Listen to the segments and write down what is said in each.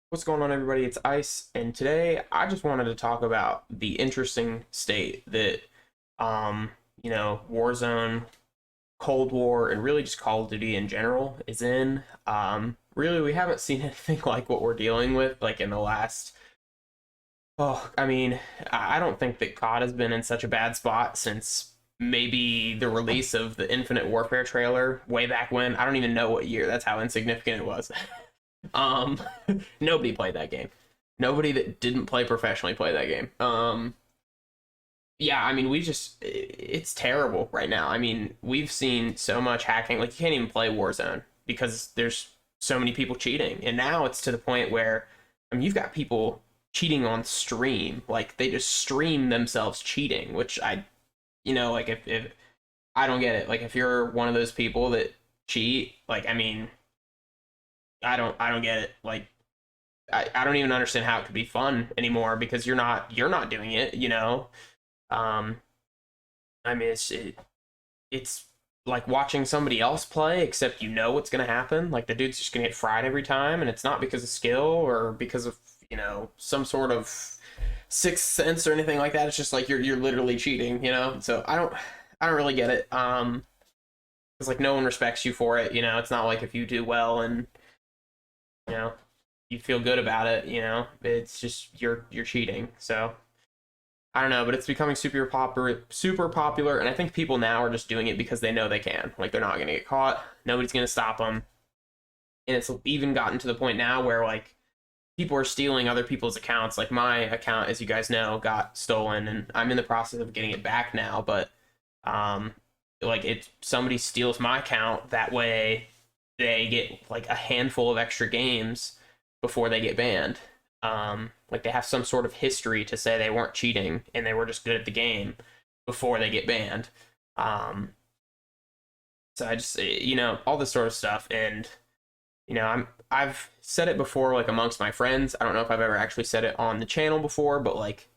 What's going on, everybody? It's Ice, and today I just wanted to talk about the interesting state that, um, Warzone, Cold War, and really just Call of Duty in general is in. Really, we haven't seen anything like what we're dealing with, like in the last. Oh, I mean, I don't think that COD has been in such a bad spot since maybe the release of the Infinite Warfare trailer way back when. I don't even know what year. That's how insignificant it was. Um, Nobody played that game. Nobody that didn't play professionally played that game. Yeah, I mean, it's terrible right now. I mean, we've seen so much hacking. Like, you can't even play Warzone because there's so many people cheating. And now it's to the point where, I mean, you've got people cheating on stream. Like, they just stream themselves cheating, which like, if I don't get it. Like, if you're one of those people that cheat, like, I mean, I don't get it. Like, I don't even understand how it could be fun anymore because you're not doing it. Um, I mean, it's like watching somebody else play, except you know what's gonna happen. Like, the dude's just gonna get fried every time, and it's not because of skill or because of some sort of sixth sense or anything like that. It's just like you're literally cheating. So I don't really get it. It's like no one respects you for it. It's not like if you do well and you know you feel good about it. It's just you're cheating. So I don't know, but it's becoming super popular, and I think people now are just doing it because they know they can. Like, they're not going to get caught, nobody's going to stop them. And it's even gotten to the point now where, like, people are stealing other people's accounts. Like, my account, as you guys know, got stolen, and I'm in the process of getting it back now. But um like, it somebody steals my account, that way they get like a handful of extra games before they get banned. Like, they have some sort of history to say they weren't cheating and they were just good at the game before they get banned. Um, so I just, all this sort of stuff. And, I've said it before, like, amongst my friends. I don't know if I've ever actually said it on the channel before, but, like,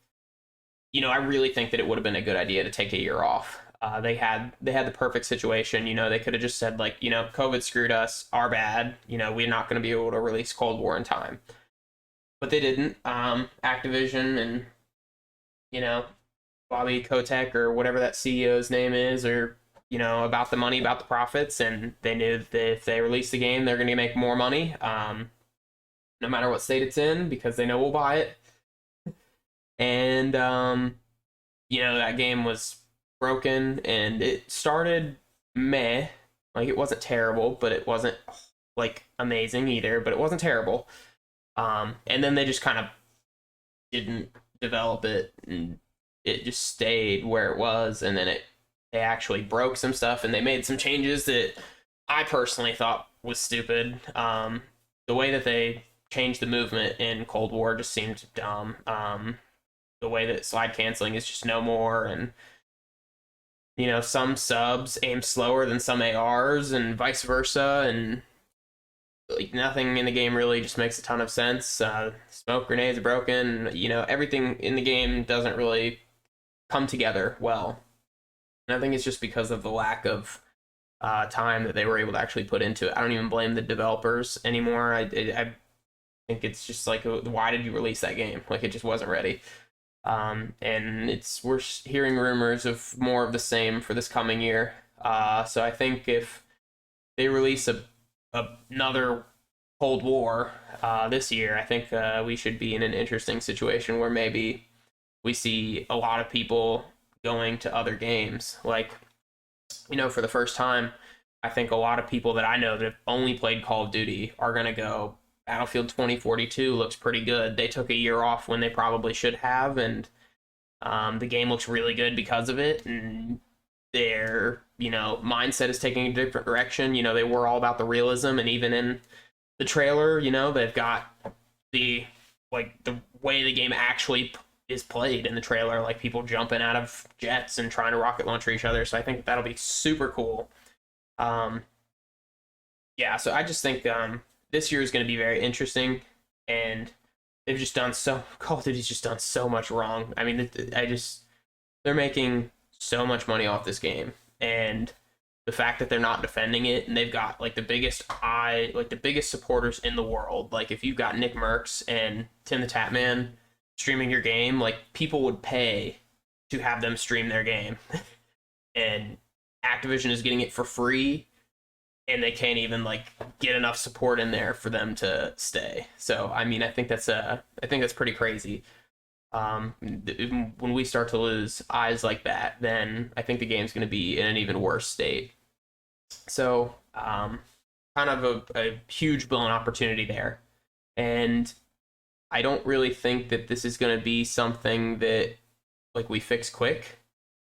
I really think that it would have been a good idea to take a year off. They had the perfect situation. They could have just said, like, COVID screwed us, our bad. We're not going to be able to release Cold War in time, but they didn't. Activision and you know Bobby Kotick, or whatever that CEO's name is, or about the money, about the profits, and they knew that if they release the game, they're going to make more money, no matter what state it's in, because they know we'll buy it. And that game was broken, and it started meh. Like, it wasn't terrible, but it wasn't like amazing either, but it wasn't terrible. And then they just kind of didn't develop it, and it just stayed where it was. And then they actually broke some stuff, and they made some changes that I personally thought was stupid. The way that they changed the movement in Cold War just seemed dumb. The way that slide canceling is just no more, and some subs aim slower than some ARs, and vice versa, and like, nothing in the game really just makes a ton of sense. Smoke grenades are broken. Everything in the game doesn't really come together well. And I think it's just because of the lack of time that they were able to actually put into it. I don't even blame the developers anymore. I think it's just like, why did you release that game? Like, it just wasn't ready. And we're hearing rumors of more of the same for this coming year. So I think if they release another Cold War this year, I think we should be in an interesting situation where maybe we see a lot of people going to other games. Like, for the first time, I think a lot of people that I know that have only played Call of Duty are going to go, Battlefield 2042 looks pretty good. They took a year off when they probably should have, and the game looks really good because of it. And their mindset is taking a different direction. They were all about the realism, and even in the trailer, they've got the way the game actually is played in the trailer, like people jumping out of jets and trying to rocket launcher each other. So I think that'll be super cool. um yeah, so I just think this year is going to be very interesting, and they've just done so Call of Duty's just done so much wrong. I mean, they're making so much money off this game, and the fact that they're not defending it, and they've got like the biggest supporters in the world. Like if you've got Nick Merckx and Tim the Tatman streaming your game, like people would pay to have them stream their game. And Activision is getting it for free, and they can't even like get enough support in there for them to stay. So I mean, I think that's pretty crazy. When we start to lose eyes like that, then I think the game's going to be in an even worse state. So kind of a huge blown opportunity there, and I don't really think that this is going to be something that like we fix quick.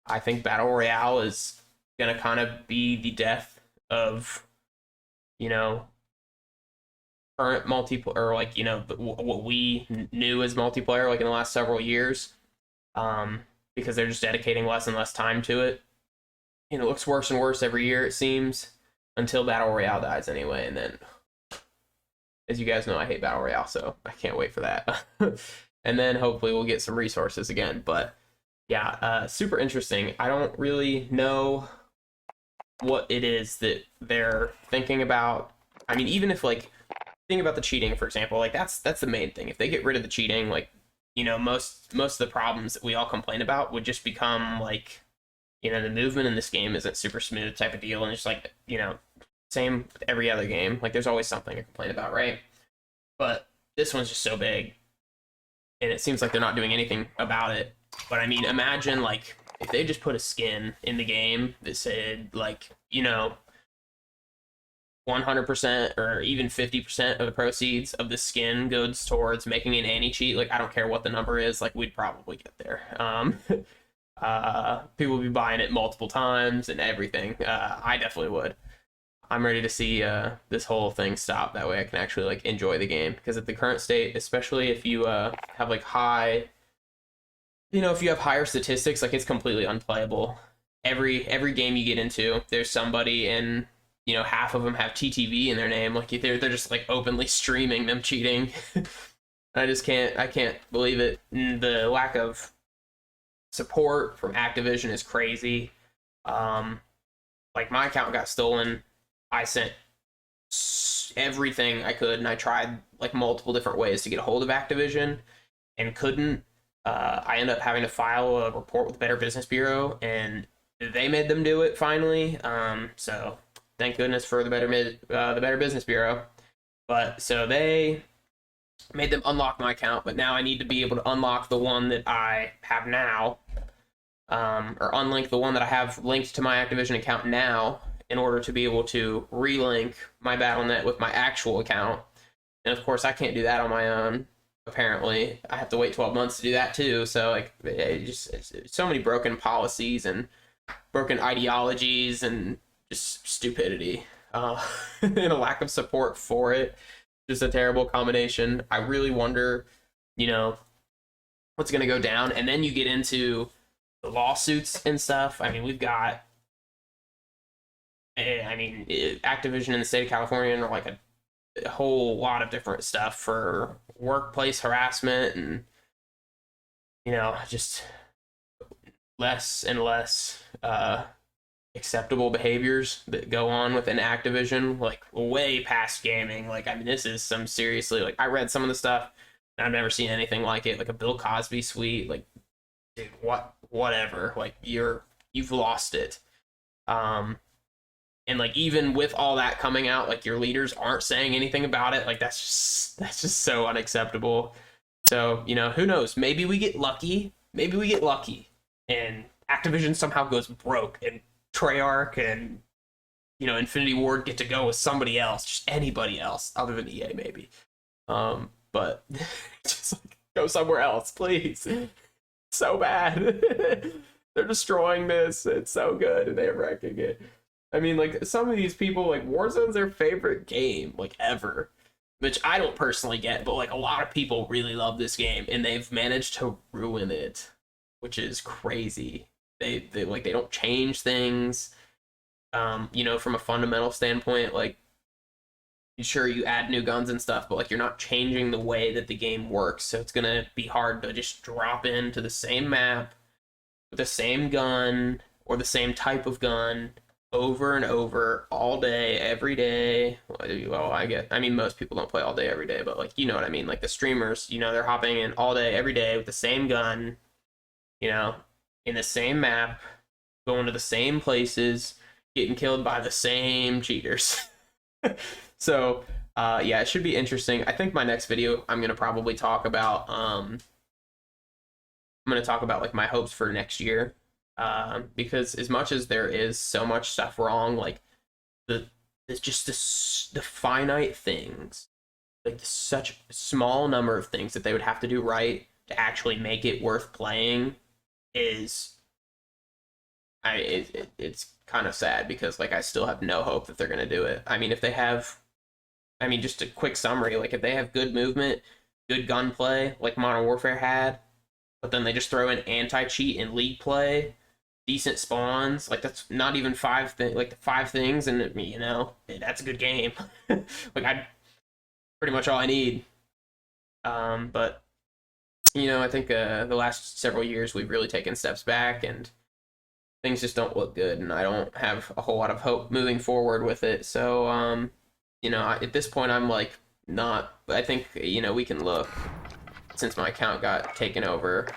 I think Battle Royale is going to kind of be the death of, you know, current multiplayer, or like, you know, what we knew as multiplayer like in the last several years, because they're just dedicating less and less time to it. And it looks worse and worse every year, it seems, until Battle Royale dies anyway. And then, as you guys know, I hate Battle Royale, so I can't wait for that. And then hopefully we'll get some resources again. But yeah, super interesting. I don't really know what it is that they're thinking about. I mean, even if like, think about the cheating, for example, like that's the main thing. If they get rid of the cheating, like, you know, most of the problems that we all complain about would just become like, you know, the movement in this game isn't super smooth type of deal, and it's like, you know, same with every other game. Like there's always something to complain about, right? But this one's just so big, and it seems like they're not doing anything about it. But I mean, imagine like if they just put a skin in the game that said like, you know, 100% or even 50% of the proceeds of the skin goes towards making an anti-cheat. Like I don't care what the number is, like we'd probably get there. People would be buying it multiple times and everything. I definitely would. I'm ready to see this whole thing stop. That way I can actually like enjoy the game, because at the current state, especially if you have like high, you know, if you have higher statistics, like it's completely unplayable. Every game you get into, there's somebody, and you know, half of them have TTV in their name. Like they're just like openly streaming them cheating. I can't believe it. The lack of support from Activision is crazy. Like my account got stolen. I sent everything I could, and I tried like multiple different ways to get a hold of Activision and couldn't. I ended up having to file a report with the Better Business Bureau, and they made them do it finally. So thank goodness for the Better Business Bureau. But so they made them unlock my account, but now I need to be able to unlock the one that I have now, or unlink the one that I have linked to my Activision account now, in order to be able to relink my Battle.net with my actual account. And of course, I can't do that on my own. Apparently, I have to wait 12 months to do that too. So like, it's so many broken policies and broken ideologies and just stupidity, and a lack of support for it. Just a terrible combination. I really wonder, you know, what's going to go down. And then you get into the lawsuits and stuff. I mean, we've got, Activision in the state of California, and like a whole lot of different stuff for workplace harassment, and, you know, just less and less acceptable behaviors that go on within Activision, like way past gaming. Like, I mean, this is some seriously, like, I read some of the stuff and I've never seen anything like it, like a Bill Cosby suite. Like, dude, whatever, like you've lost it. And like, even with all that coming out, like your leaders aren't saying anything about it. Like that's just so unacceptable. So, you know, who knows, maybe we get lucky, and Activision somehow goes broke, and Treyarch and, you know, Infinity Ward get to go with somebody else, just anybody else other than EA, maybe. But just like, go somewhere else, please. So bad. They're destroying this. It's so good, and they're wrecking it. I mean, like, some of these people, like, Warzone's their favorite game, like, ever, which I don't personally get, but like a lot of people really love this game, and they've managed to ruin it, which is crazy. They don't change things. You know, from a fundamental standpoint, like, sure, you add new guns and stuff, but like you're not changing the way that the game works. So it's gonna be hard to just drop into the same map with the same gun or the same type of gun over and over all day, every day. Well, I mean, most people don't play all day, every day, but like, you know what I mean? Like the streamers, they're hopping in all day, every day with the same gun, you know, in the same map, going to the same places, getting killed by the same cheaters. So, yeah, it should be interesting. I think my next video, I'm gonna probably talk about, I'm gonna talk about like my hopes for next year, because as much as there is so much stuff wrong, like the it's just the finite things, like such small number of things that they would have to do right to actually make it worth playing is it's kind of sad because like I still have no hope that they're gonna do it. I mean, if they have, I mean, just a quick summary, like if they have good movement, good gunplay, like Modern Warfare had, but then they just throw in anti-cheat in league play, decent spawns, like that's not even like the five things, and that's a good game. Like I pretty much all I need. But I think the last several years we've really taken steps back, and things just don't look good, and I don't have a whole lot of hope moving forward with it. So at this point I'm like not. I think we can look, since my account got taken over.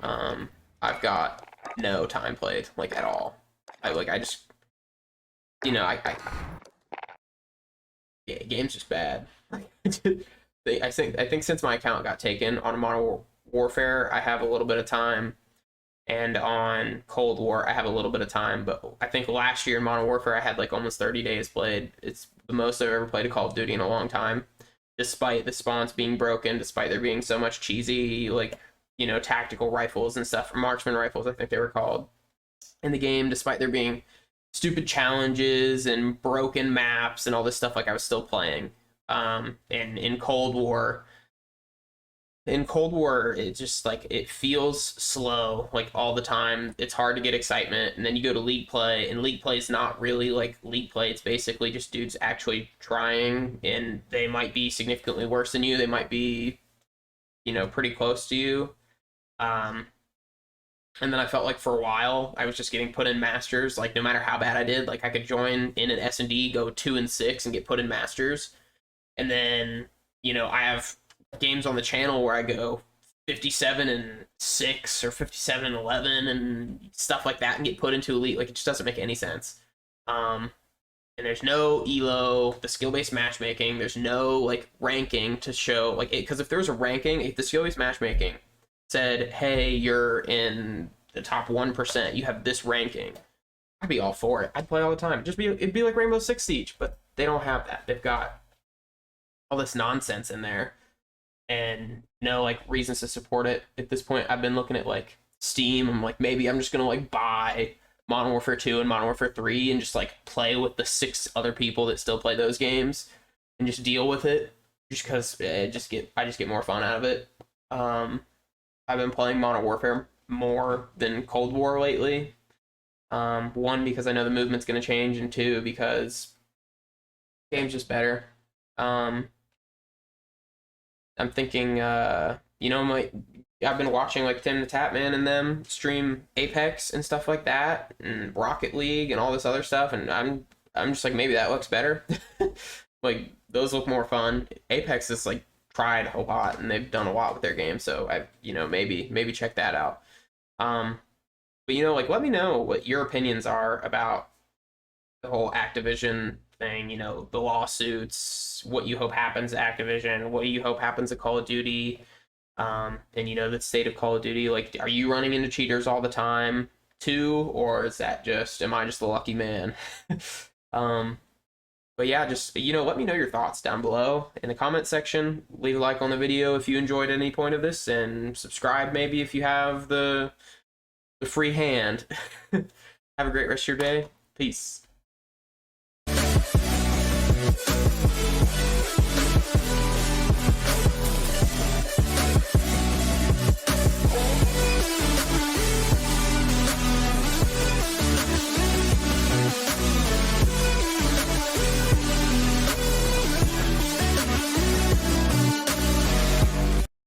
I've got no time played like at all. I just I yeah, game's just bad. I think since my account got taken on Modern Warfare, I have a little bit of time, and on Cold War, I have a little bit of time. But I think last year in Modern Warfare, I had like almost 30 days played. It's the most I've ever played a Call of Duty in a long time, despite the spawns being broken, despite there being so much cheesy, like, tactical rifles and stuff, marksman rifles, I think they were called, in the game, despite there being stupid challenges and broken maps and all this stuff, like I was still playing. And in Cold War, it just like it feels slow like all the time. It's hard to get excitement, and then you go to league play, and league play is not really like league play. It's basically just dudes actually trying, and they might be significantly worse than you. They might be, pretty close to you. And then I felt like for a while I was just getting put in masters. Like no matter how bad I did, like I could join in an S&D, go 2-6, and get put in masters. And then I have games on the channel where I go 57-6 or 57-11 and stuff like that, and get put into elite. Like it just doesn't make any sense. And there's no elo, the skill-based matchmaking. There's no like ranking to show like it, because if there was a ranking, if the skill-based matchmaking said, hey, you're in the top 1%, you have this ranking, I'd be all for it. I'd play all the time. It'd be like Rainbow Six Siege, but they don't have that. They've got all this nonsense in there, and no like reasons to support it. At this point, I've been looking at like Steam. I'm like, maybe I'm just gonna like buy Modern Warfare 2 and Modern Warfare 3 and just like play with the 6 other people that still play those games and just deal with it, just because I just get more fun out of it. I've been playing Modern Warfare more than Cold War lately. One, because I know the movement's going to change, and two, because the game's just better. I'm thinking, I've been watching like Tim the Tapman and them stream Apex and stuff like that, and Rocket League and all this other stuff, and I'm just like, maybe that looks better. Like those look more fun. Apex is like tried a lot, and they've done a lot with their game, so I maybe check that out. But like let me know what your opinions are about the whole Activision thing, the lawsuits, what you hope happens at Activision, what you hope happens at Call of Duty, and the state of Call of Duty. Like, are you running into cheaters all the time too, or am I just the lucky man? But yeah, just let me know your thoughts down below in the comment section. Leave a like on the video if you enjoyed any point of this, and subscribe maybe if you have the free hand. Have a great rest of your day. Peace.